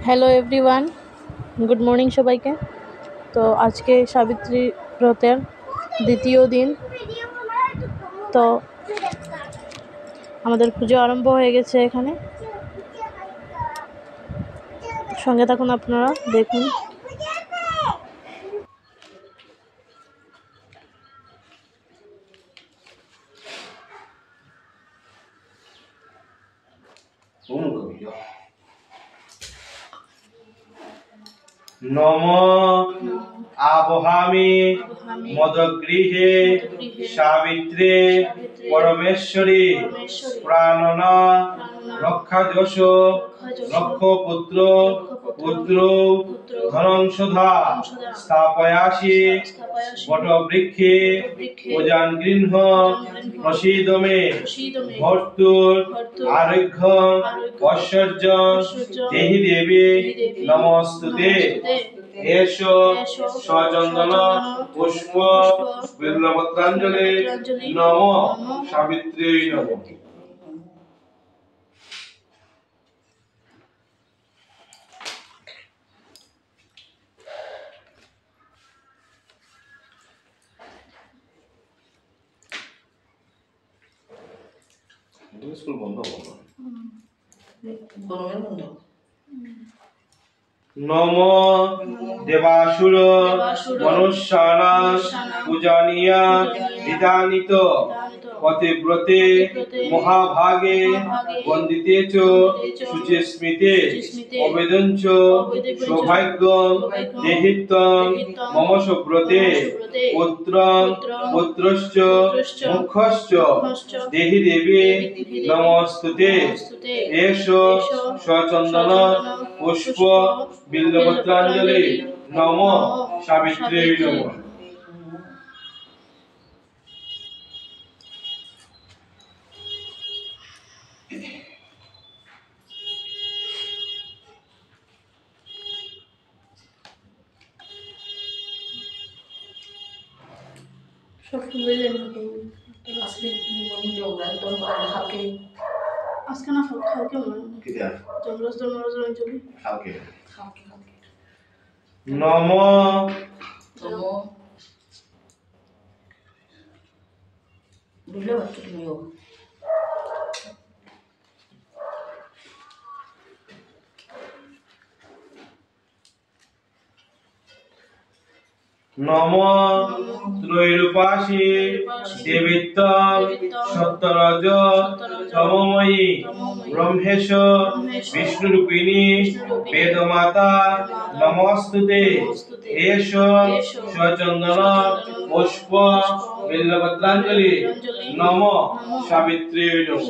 Hello everyone, good morning সবাইকে। তো আজকে সাবিত্রী ব্রতের দ্বিতীয় দিন। তো আমাদের পুজো আরম্ভ হয়ে গেছে এখানে, সঙ্গে থাকুন, আপনারা দেখুন। নম আবহামি মদগৃহে সাবিত্রে পরমেশ্বরী প্রাণন রক্ষাযশ রক্ষপুত্র পুত্র ধনংসধা স্থাপয়াসি বটবৃক্ষে পূজান গৃহ প্রসীদ মে ভর্তুর আরোগ্য ঐশ্বর্য দেহি দেবী নমস্তুতে। এসো সচন্দন পুষ্প বিল্বপত্রাঞ্জলি নম সাবিত্রী নম। স্কুল বন্ধ নম দেবাসুর মনুষ্যানাং পূজনীয়া বিধানিত পতিব্রতে মহাভাগে বন্দিতে চ শুচিস্মিতে অবেদঞ্চ সৌভাগ্যং দেহিত্বং মম সুব্রতে পুত্রং পুত্রশ্চ মুখ্যশ্চ দেহি দেবী নমস্তুতে। এসো সচন্দন পুষ্প বিল্বপত্রাঞ্জলি নম সাবিত্রী নম। আজকে না কালকে নম নম ত্রৈরূপাসী দেবিত্বং সত্যরজ তমময়ী ব্রহ্মেশ বিষ্ণুরূপিণী বেদমাতা নমস্তুতে। এসো সচন্দন পুষ্প বিল্বপত্রাঞ্জলি নম সাবিত্রী নম।